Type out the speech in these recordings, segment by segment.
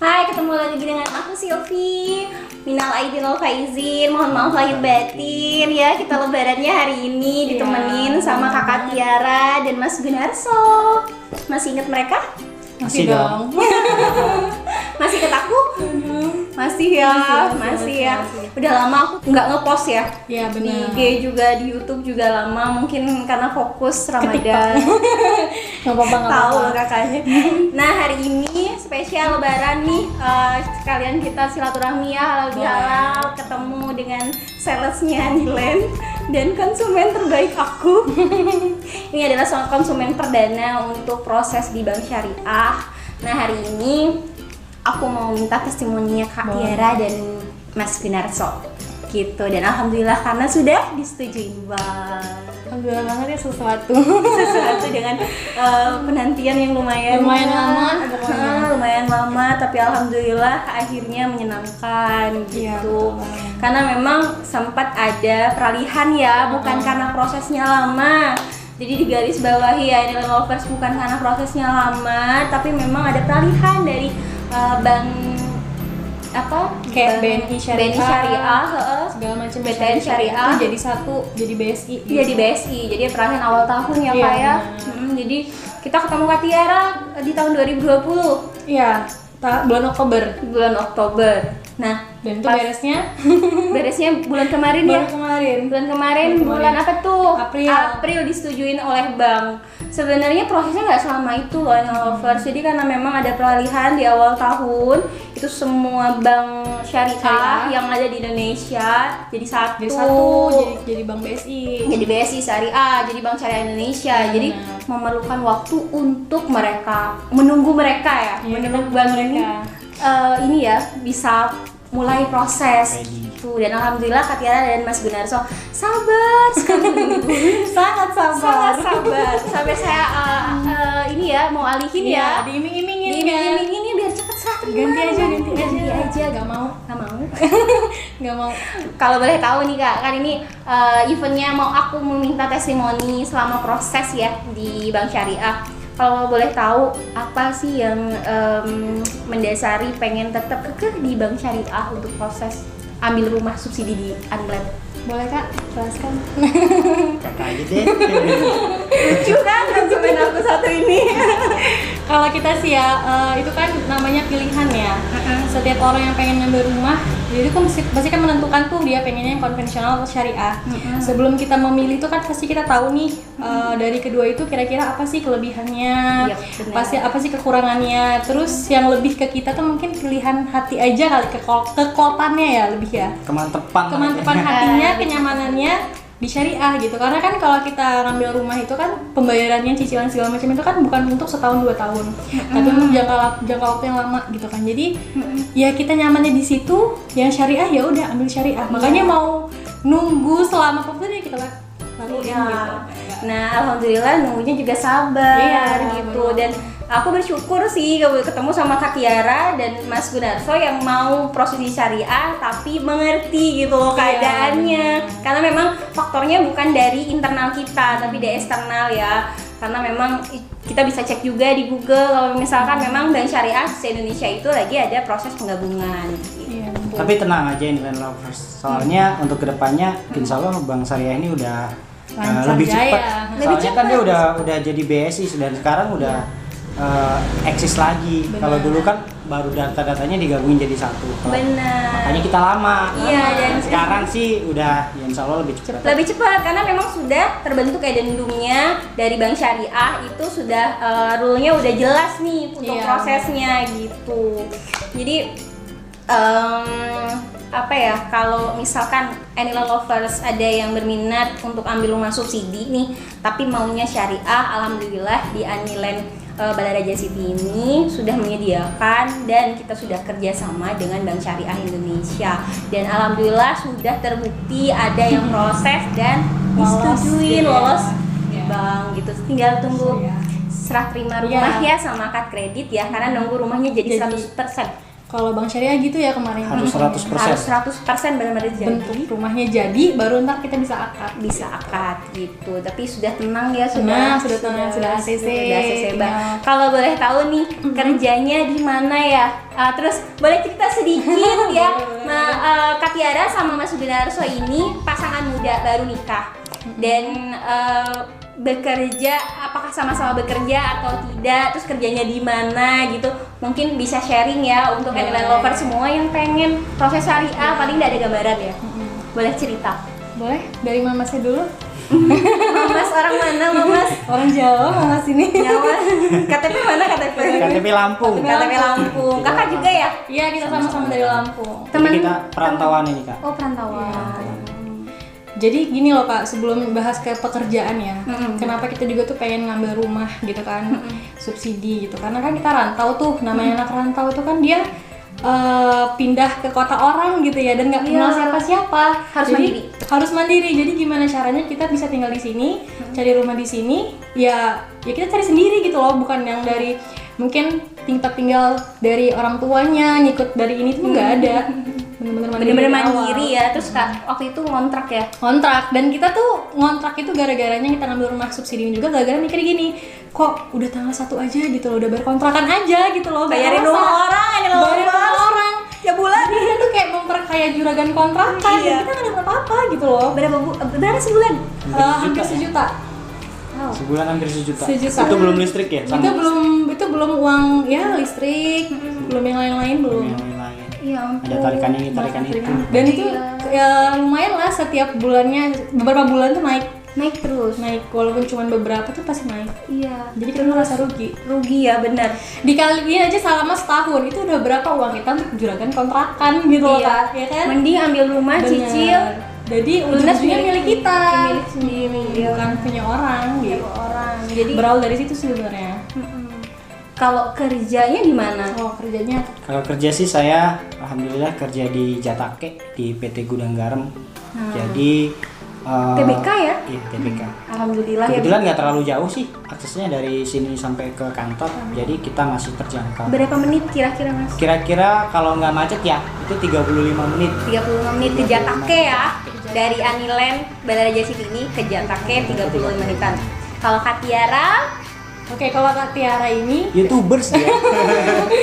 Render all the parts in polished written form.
Hai, ketemu lagi dengan aku Silvi. Minal aidin wal faizin, mohon maaf lahir batin ya. Kita lebarannya hari ini ditemenin sama Kakak Tiara dan Mas Gunarso. Masih ingat mereka? Masih dong. Masih ingat aku? Masih ya. Udah lama aku nggak ngepost ya. Iya Di benar. IG juga, di YouTube juga lama. Mungkin karena fokus Ramadan. Nggak apa-apa. Tahu loh kakaknya. Nah, hari ini spesial lebaran nih, sekalian kita silaturahmi ya, halal bihalal, ketemu dengan salesnya Nilen dan konsumen terbaik aku. Ini adalah konsumen perdana untuk proses di Bank Syariah. Nah, hari ini aku mau minta testimoninya Kak Tiara dan Mas Gunarso gitu, dan alhamdulillah karena sudah disetujui Bang. Alhamdulillah banget ya sesuatu Dengan penantian yang lumayan lama lumayan lama, tapi alhamdulillah akhirnya menyenangkan gitu. Iya. Karena memang sempat ada peralihan ya, bukan karena prosesnya lama. Jadi digaris bawahi ya, ini lovers, bukan karena prosesnya lama, tapi memang ada peralihan dari bank apa kayak BNI Syariah, segala macam BTN Syariah itu jadi satu, jadi BSI gitu. Jadi BSI, jadi peralihan awal tahun ya Iya, Kak ya. benar. Jadi kita ketemu Kak Tiara di tahun 2020 Iya, bulan Oktober. bulan Oktober. Nah, Dan itu pas beresnya bulan kemarin ya. Bulan kemarin bulan apa tuh? April. Disetujuin oleh bank. Sebenarnya prosesnya nggak selama itu loh lovers. Jadi karena memang ada peralihan di awal tahun, itu semua bank syariah yang ada di Indonesia jadi satu. Jadi Bank BSI. Jadi BSI Syariah, jadi Bank Syariah Indonesia. Ya, jadi benar. memerlukan waktu untuk menunggu mereka ya, menunggu bank ini ya bisa mulai proses gitu. Dan alhamdulillah Kak Tiara dan Mas Gunarso sabar sekali menunggu. Sangat sabar. Sampai saya ini ya mau alihin ya, diiming-imingin diiming-imingin biar cepet serah terima. Ganti aja. Gak mau. Gak mau. Kalau boleh tahu nih Kak, kan ini eventnya mau aku meminta testimoni selama proses ya di Bank Syariah. Kalau boleh tahu apa sih yang mendasari pengen tetap kekeh di Bank Syariah untuk proses ambil rumah subsidi di Unblend? Boleh Kak, jelaskan. Kakak aja deh. Lucu kan konsumen aku satu ini. Kalau kita sih ya, itu kan namanya pilihan ya. Setiap orang yang pengen ngambil rumah, jadi itu kan pasti kan menentukan tuh dia pengennya yang konvensional atau syariah. Sebelum kita memilih itu kan pasti kita tahu nih dari kedua itu kira-kira apa sih kelebihannya, Iya, benar. pasti apa sih kekurangannya. Terus yang lebih ke kita tuh mungkin pilihan hati aja kali, kekotannya ya lebih ya. Kemantepan hatinya, kenyamanannya di syariah gitu. Karena kan kalau kita ngambil rumah itu kan pembayarannya, cicilan segala macam itu kan bukan untuk setahun 2 tahun, tapi untuk jangka waktu yang lama gitu kan. Jadi ya kita nyamannya di situ, yang syariah ya udah ambil syariah. Makanya mau nunggu selama waktu ya kita lakuin Iya. gitu. Nah, alhamdulillah nunggunya juga sabar gitu. benar. Dan aku bersyukur sih ketemu sama Kak Tiara dan Mas Gunarso yang mau proses di syariah tapi mengerti gitu loh keadaannya. Karena memang faktornya bukan dari internal kita tapi dari eksternal ya. Karena memang kita bisa cek juga di Google kalau misalkan memang Bank Syariah se-Indonesia itu lagi ada proses penggabungan gitu. Iya. Tapi tenang aja ini lovers. Soalnya untuk kedepannya, insya Allah Bank Syariah ini udah Lancar lebih jaya. cepat. Lebih Soalnya kan cepat. dia udah jadi BSI dan sekarang udah eksis lagi. Benar. Kalau dulu kan baru data-datanya digabungin jadi satu. Benar. Makanya kita lama. Iya, dan sekarang sih udah ya insya Allah lebih cepat. Lebih cepat karena memang sudah terbentuk addendumnya dari Bank Syariah, itu sudah rule-nya udah jelas nih untuk Iya. prosesnya gitu. Jadi apa ya, kalau misalkan Anila Lovers ada yang berminat untuk ambil rumah subsidi nih tapi maunya syariah, alhamdulillah di Anilen Balaraja City ini sudah menyediakan dan kita sudah kerjasama dengan Bank Syariah Indonesia, dan alhamdulillah sudah terbukti ada yang proses dan disetujuin lolos Iya. Bang gitu. Tinggal tunggu Iya. serah terima rumah ya sama akad kredit ya, karena nunggu rumahnya jadi 100%. Kalau Bank Syariah gitu ya kemarin. Harus 100%. Harus 100% benar-benar jadi. Bentuk rumahnya jadi, baru ntar kita bisa akad. Bisa akad gitu. Tapi sudah tenang ya, Tenang, sudah tenang, sudah ACC. Sudah ACC, Bang. Ya. Kalau boleh tahu nih kerjanya di mana ya? Terus boleh cerita sedikit ya, Kak Tiara sama Mas Sunarso ini pasangan muda baru nikah dan bekerja, apakah sama-sama bekerja atau tidak, terus kerjanya di mana gitu, mungkin bisa sharing ya untuk Anyland lover semua yang pengen proses syariah, paling nggak ada gambaran ya, boleh cerita. Boleh, dari Mamasnya dulu. Mamas orang mana, Mamas? Orang Jawa, Mamas ini. Jawa. KTP mana KTP? KTP Lampung. KTP Lampung. Kakak juga ya? Iya, kita sama-sama dari Lampung. Jadi kita perantauan ini Kak. Oh, perantauan. Jadi gini loh Kak, sebelum bahas ke pekerjaan ya, kenapa kita juga tuh pengen ngambil rumah gitu kan, subsidi gitu, karena kan kita rantau tuh, namanya anak rantau itu kan dia pindah ke kota orang gitu ya, dan nggak kenal siapa-siapa, harus mandiri. Jadi gimana caranya kita bisa tinggal di sini, cari rumah di sini, ya kita cari sendiri gitu loh, bukan yang dari mungkin tinggal dari orang tuanya, ngikut dari ini tuh nggak ada. Bener-bener mandiri ya. Terus Kak, waktu itu ngontrak ya? Ngontrak, dan kita tuh ngontrak itu gara-garanya kita ngambil rumah subsidi juga gara-gara mikir gini, kok udah tanggal 1 aja gitu loh, udah bayar kontrakan aja gitu loh, bayarin rumah orang, bayarin rumah orang ya bulan. Jadi kita tuh kayak memperkaya juragan kontrakan, dan kita nggak dapat apa-apa gitu loh. Berapa sebulan? Hampir sejuta. Sebulan hampir sejuta. Sejuta. Itu belum listrik ya? Itu belum uang ya listrik, belum yang lain-lain belum. Iya, ada tarikan ini, tarikan itu. Dan itu ya lumayan lah, setiap bulannya beberapa bulan tuh naik terus, walaupun cuma beberapa tuh pasti naik. Iya. Jadi kita merasa rugi ya, benar. Dikaliin aja selama setahun itu udah berapa uang kita untuk juragan kontrakan gitu loh Kak, ya kan? Mending ambil rumah cicil. Jadi ujung-ujungnya milik kita, milik sendiri, bukan punya orang gitu. Jadi berawal dari situ sebenarnya. Kalau kerjanya di mana? Oh, kerjanya? Kalau kerja sih saya alhamdulillah kerja di Jatake di PT Gudang Garam. Jadi TBK ya? Iya, TBK. Alhamdulillah. Kebetulan nggak terlalu jauh sih aksesnya dari sini sampai ke kantor. Jadi kita masih terjangkau. Berapa menit kira-kira Mas? Kira-kira kalau nggak macet ya itu 35 menit. 35 menit ke Jatake ya. Dari Anyland Bandara Jasitini ke Jatake 35 menitan. Kalau Kak Tiara? Oke, kalau Kak Tiara ini YouTubers ya.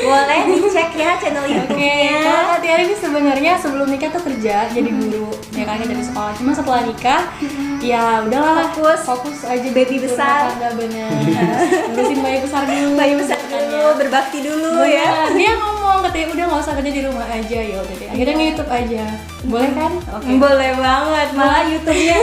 Boleh dicek ya channel YouTube-nya. Kalau Kak Tiara ini sebenarnya sebelum nikah tuh kerja jadi guru, ya kan, dari sekolah. Cuma setelah nikah, ya udahlah fokus aja baby besar. Bener. Ngurusin bayi besar dulu. Berbakti dulu ya. Dia ngomong katanya udah nggak usah kerja di rumah aja, ya udah deh. Akhirnya nge-YouTube aja. Boleh kan? Oke. Boleh banget. Malah YouTube-nya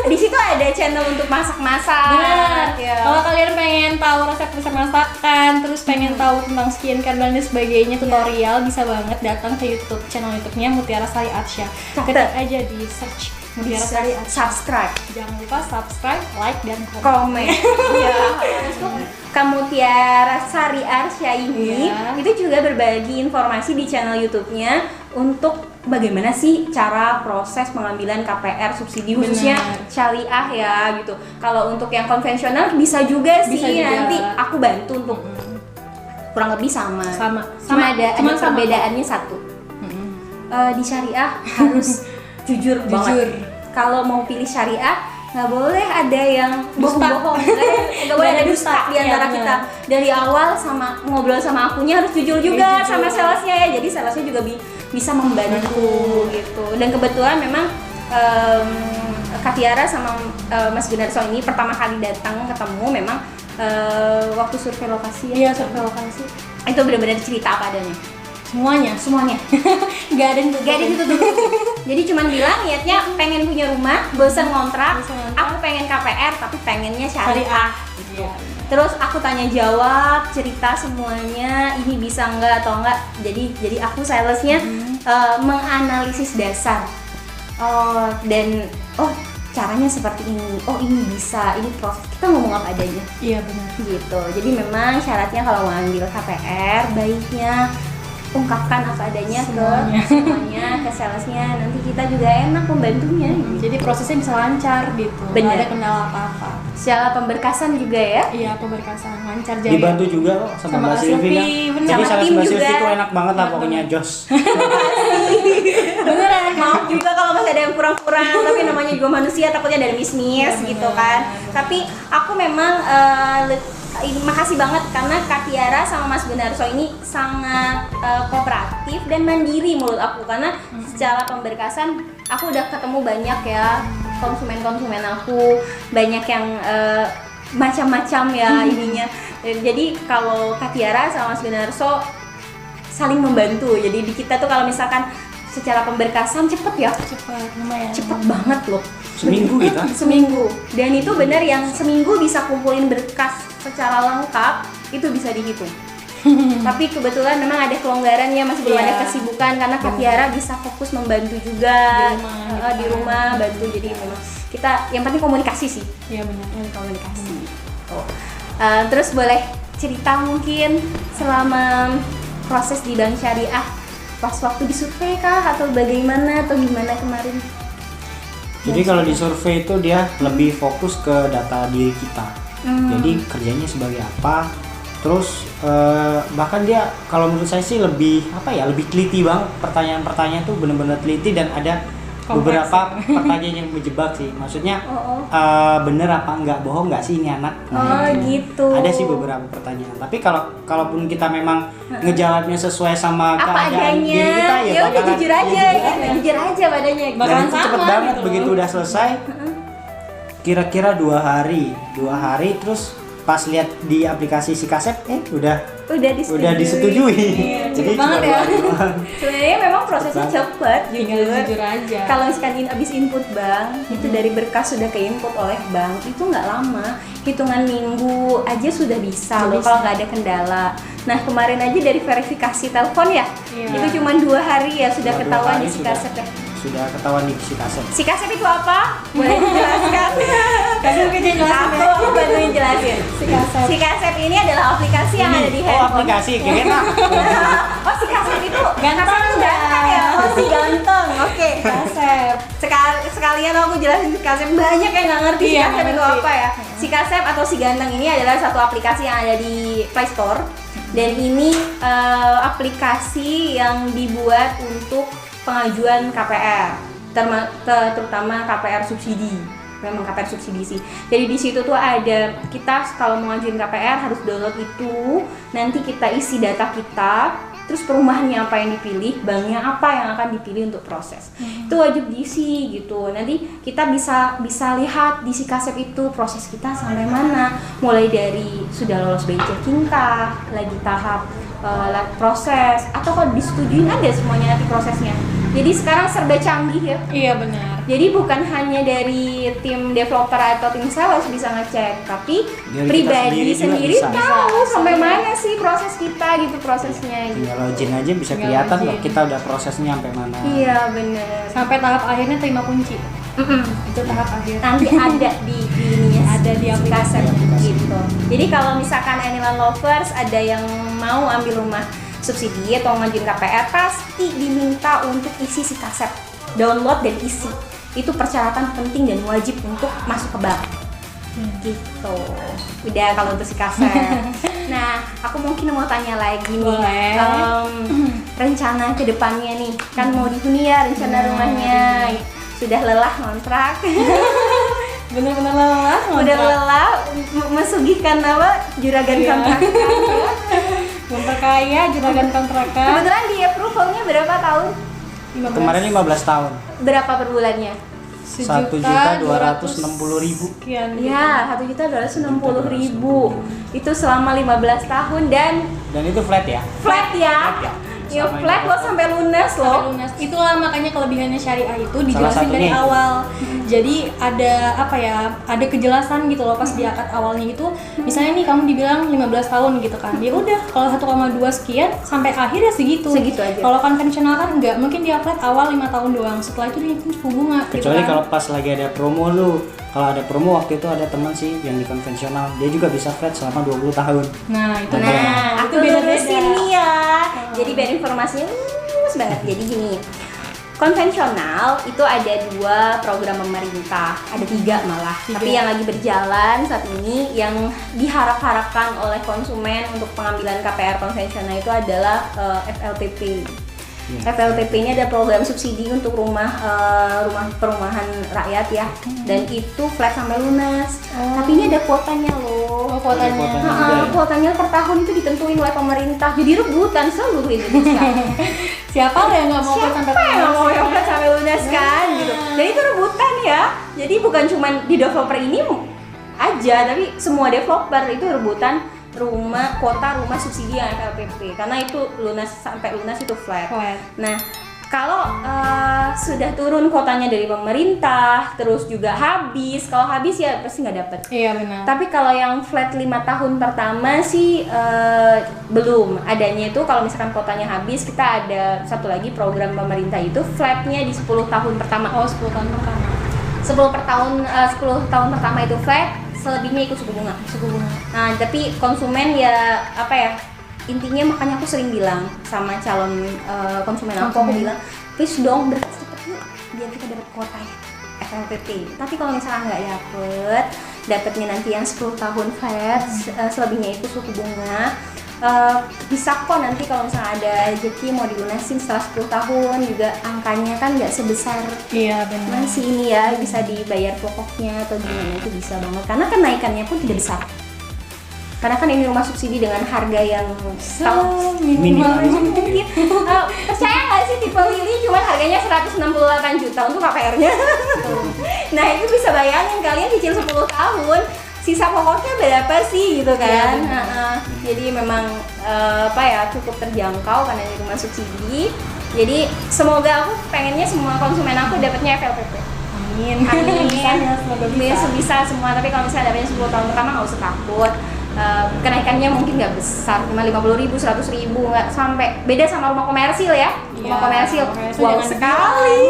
di situ ada channel untuk masak-masak. Benar. Ya. Kalau kalian pengen tahu resep-resep masakan, terus pengen tahu tentang skincare dan sebagainya, tutorial, bisa banget datang ke YouTube channel YouTube-nya Mutiara Sari Arsya. Ketik aja di search Mutiara Sari Arsya. Subscribe. Jangan lupa subscribe, like, dan komen. Ya. Kamu Tiara Sari Arsya ini itu juga berbagi informasi di channel YouTube-nya untuk bagaimana sih cara proses pengambilan KPR subsidi khususnya syariah ya gitu. Kalau untuk yang konvensional bisa juga sih, nanti aku bantu untuk kurang lebih sama. Cuma ada perbedaannya satu. Di syariah harus jujur banget. Kalau mau pilih syariah nggak boleh ada yang bohong-bohong, nggak boleh ada dusta di antara kita. Dari awal sama ngobrol sama akunya harus jujur juga sama salesnya ya, jadi salesnya juga bisa membantu gitu. Dan kebetulan memang Kak Tiara sama Mas Gunarso ini pertama kali datang ketemu memang waktu survei lokasi ya. Iya, survei lokasi. Itu benar-benar cerita apa adanya. Semuanya. Gak ada yang tutup. Jadi cuman bilang niatnya pengen punya rumah, bosan ngontrak, aku pengen KPR tapi pengennya syariah gitu. Terus aku tanya jawab, cerita semuanya, ini bisa enggak atau enggak. Jadi aku salesnya menganalisis dasar. Caranya seperti ini. Oh, ini bisa, ini proses. Kita ngomong apa adanya. Iya, benar. Gitu. Jadi memang syaratnya kalau mau ambil KPR baiknya ungkapkan apa adanya ke semuanya, ke salesnya, nanti kita juga enak membantunya gitu. Jadi prosesnya bisa lancar gitu, nggak ada kendala apa-apa. Secara pemberkasan juga ya? Iya, pemberkasan lancar jadi. Dibantu juga kok sama Mbak Silvi kan. bener. Jadi Sama sales tim Mbak Silvi juga. itu enak banget lah pokoknya, jos. Beneran, maaf juga kalau masih ada yang kurang-kurang, tapi namanya juga manusia, takutnya dari bisnis gitu kan. Tapi aku memang makasih banget karena Kak Tiara sama Mas Gunarso ini sangat kooperatif dan mandiri menurut aku, karena secara pemberkasan aku udah ketemu banyak ya konsumen aku, banyak yang macam-macam ya ininya. Jadi kalau Kak Tiara sama Mas Gunarso saling membantu. Jadi di kita tuh kalau misalkan secara pemberkasan cepet ya, lumayan cepet banget loh. Seminggu gitu. Seminggu. Dan itu benar yang seminggu bisa kumpulin berkas secara lengkap itu bisa dihitung. Tapi kebetulan memang ada kelonggarannya, masih belum ada kesibukan karena Kak Tiara bisa fokus membantu juga di rumah bantu. Jadi memang kita yang penting komunikasi sih. Iya benar. Komunikasi. Terus boleh cerita mungkin selama proses di Bank Syariah pas waktu disurvei kah atau bagaimana atau gimana kemarin? Jadi kalau di survei itu dia lebih fokus ke data diri kita. Jadi kerjanya sebagai apa? Terus bahkan dia kalau menurut saya sih lebih lebih teliti banget, pertanyaan-pertanyaan tuh benar-benar teliti dan ada beberapa pertanyaan yang menjebak sih. Maksudnya bener apa enggak, bohong enggak sih ini anak? Gitu. Ada sih beberapa pertanyaan. Tapi kalaupun kita memang ngejawabnya sesuai sama apa keadaan adanya, diri kita ya udah jujur aja, jujur aja padanya. Dan Bakalan itu cepet sama banget gitu. Begitu udah selesai. Kira-kira 2 hari terus pas lihat di aplikasi Sikasep udah disetujui. Cepet banget ya. Sebenarnya memang prosesnya cepet, Jujur aja. Kalau misalkan abis input bank, itu dari berkas sudah ke input oleh bank, itu nggak lama, hitungan minggu aja sudah bisa loh kalau nggak ada kendala. Nah kemarin aja dari verifikasi telepon ya, itu cuma 2 hari ya sudah ketahuan di Sikasep ya. Sudah ketahuan di Sikasep. Sikasep itu apa? Boleh dijelaskan? Kasih mungkin jelasin. Aku bantuin jelasin. Sikasep ini adalah aplikasi yang ada di handphone. Aplikasi kira-kira. Oh Sikasep itu Ganteng ya? Oh si ganteng. Oke. Sikasep. Sekalian aku jelasin Sikasep, banyak yang nggak ngerti Sikasep itu apa ya. Sikasep atau si ganteng ini adalah satu aplikasi yang ada di Play Store. Dan ini aplikasi yang dibuat untuk pengajuan KPR, terutama KPR subsidi. Memang KPR subsidi sih. Jadi di situ tuh ada kita kalau mau ngajuin KPR harus download itu. Nanti kita isi data kita, terus perumahannya apa yang dipilih, banknya apa yang akan dipilih untuk proses. Itu wajib diisi gitu. Nanti kita bisa lihat di Sikasep itu proses kita sampai mana. Mulai dari sudah lolos BI checking kah, lagi tahap proses, atau kalau disetujuin ada semuanya nanti prosesnya. Jadi sekarang serba canggih ya. Iya benar. Jadi bukan hanya dari tim developer atau tim sales bisa ngecek, tapi pribadi sendiri tahu sampai mana sih proses kita gitu prosesnya. Tinggal login aja bisa kelihatan loh kita udah prosesnya sampai mana. Iya benar. Sampai tahap akhirnya terima kunci. Itu tahap akhir. Nanti ada di ini ya, ada di aplikasi gitu. Jadi kalau misalkan Anyland Lovers ada yang mau ambil rumah subsidi atau ngajuin KPR, pasti diminta untuk isi Sikasep, download dan isi. Itu persyaratan penting dan wajib untuk masuk ke bank. Gitu. Udah kalau untuk Sikasep. Nah, aku mungkin mau tanya lagi nih. Rencana ke depannya nih, kan mau dihuni ya rencana rumahnya. Sudah lelah ngontrak. Bener-bener lelah. Udah lelah mesuguhkan apa juragan kontrakan. Memperkaya juragan kontrakan. Kebetulan di approvalnya berapa tahun? Kemarin 15 tahun. Berapa per bulannya? 1.260.000. Ya, 1.260.000. Itu selama 15 tahun dan itu flat ya? Flat ya. Ya flat lo sampai lunas loh. Itulah makanya kelebihannya syariah itu dijelasin dari awal. Jadi ada ada kejelasan gitu loh pas di akad awalnya itu. Misalnya nih kamu dibilang 15 tahun gitu kan. Ya udah kalau 1,2 sekian sampai akhir ya segitu. Segitu aja. Kalau konvensional kan enggak, mungkin dia flat awal 5 tahun doang. Setelah itu dia suku bunga. Kecuali gitu kan. kalau pas lagi ada promo kalau ada promo waktu itu ada teman sih yang di konvensional, dia juga bisa flat selama 20 tahun. Nah, itu aku lurusin nih ya. Jadi biar informasinya luas banget. Jadi gini, konvensional itu ada 2 program pemerintah, ada 3 malah. Tapi yang lagi berjalan saat ini yang diharap-harapkan oleh konsumen untuk pengambilan KPR konvensional itu adalah FLTP. FLTP ini ada program subsidi untuk rumah perumahan rakyat ya, dan itu flat sampai lunas. Tapi ini ada kuotanya loh. Kuotanya per tahun itu ditentuin oleh pemerintah. Jadi rebutan seluruh Indonesia. Siapa yang nggak mau flat sampai lunas? Siapa yang nggak mau yang flat sampai lunas kan? Gitu. Jadi itu rebutan ya. Jadi bukan cuma di developer ini aja, tapi semua developer itu rebutan kuota rumah subsidi yang FLTP, karena itu sampai lunas itu flat. Nah, kalau sudah turun kuotanya dari pemerintah, terus juga habis, kalau habis ya pasti nggak dapet. Iya benar. Tapi kalau yang flat 5 tahun pertama sih belum adanya itu. Kalau misalkan kuotanya habis, kita ada satu lagi program pemerintah itu flatnya di 10 tahun pertama. 10 tahun pertama. 10 tahun pertama itu flat, selebihnya ikut suku bunga. Nah, tapi konsumen ya apa ya? Intinya makanya aku sering bilang sama calon konsumen aku bilang, please dong berkas cepet yuk biar kita dapat kuota FLTP. Tapi kalau misalnya nggak dapetnya nanti yang 10 tahun flat, selebihnya itu suku bunga. Bisa kok nanti kalau misalnya ada rezeki mau dilunasin setelah 10 tahun juga, angkanya kan nggak sebesar masih ini ya, bisa dibayar pokoknya atau gimana, itu bisa banget karena kenaikannya pun tidak besar. Karena kan ini rumah subsidi dengan harga yang minimal. Percaya nggak sih tipe Lili cuma harganya 168 juta untuk KPR-nya. Nah itu bisa bayangin kalian cicil 10 tahun, sisa pokoknya berapa sih gitu kan. Jadi memang cukup terjangkau karena ini rumah subsidi. Jadi semoga, aku pengennya semua konsumen aku dapatnya FLTP. Amin. Semoga bisa semua. Tapi kalau misalnya dapatnya 10 tahun pertama nggak usah takut. Kenaikannya mungkin nggak besar, cuma 50.000, 100.000, nggak sampai. Beda sama rumah komersil ya. Rumah komersil wow sekali.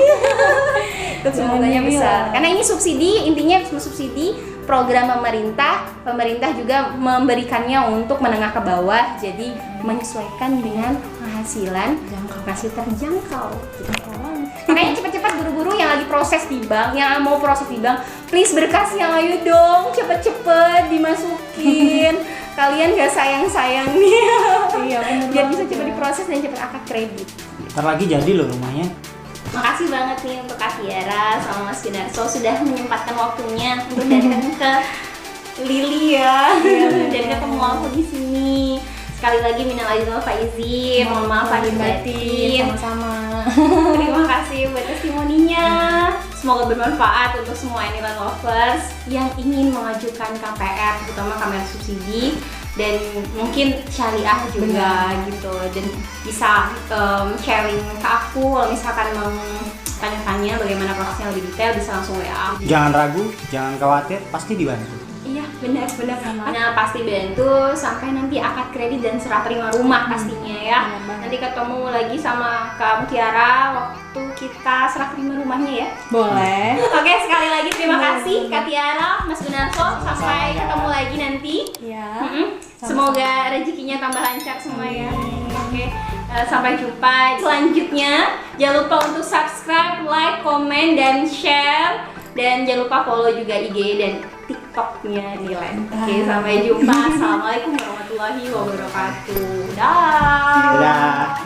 Itu semoganya besar. Karena ini subsidi, intinya subsidi program pemerintah juga memberikannya untuk menengah ke bawah, jadi menyesuaikan dengan penghasilan masih terjangkau. Makanya cepat-cepat buru-buru yang lagi proses di bank, yang mau proses di bank, please berkasnya ayo dong, cepet-cepet dimasukin. Kalian gak sayang-sayang nih. Iya, biar bisa cepat diproses dan cepat akad kredit. Ntar lagi jadi loh rumahnya. Makasih banget nih untuk Kak Tiara sama Mas Gunarso sudah menyempatkan waktunya untuk datang ke Lili ya, dan ketemu aku di sini. Sekali lagi minal aidin wal faizin, mohon maaf lahir batin. Sama-sama. Terima kasih buat testimoninya. Semoga bermanfaat untuk semua Anyland lovers yang ingin mengajukan KPR, terutama KPR subsidi, dan mungkin syariah juga gitu, dan bisa sharing ke aku kalau misalkan mau tanya-tanya bagaimana prosesnya lebih detail, bisa langsung WA. Jangan ragu, jangan khawatir, pasti dibantu. Iya benar. Nah pasti bantu sampai nanti akad kredit dan serah terima rumah pastinya ya. Nanti ketemu lagi sama Kak Mutiara waktu kita serah terima rumahnya ya. Boleh. Oke, sekali lagi terima kasih Kak Tiara, Mas Gunarso, sampai ketemu lagi nanti. Iya. Semoga rezekinya tambah lancar semua ya. Oke, sampai jumpa selanjutnya. Jangan lupa untuk subscribe, like, komen, dan share. Dan jangan lupa follow juga IG dan TikToknya Nilen. Oke, sampai jumpa. Assalamualaikum warahmatullahi wabarakatuh. Dah.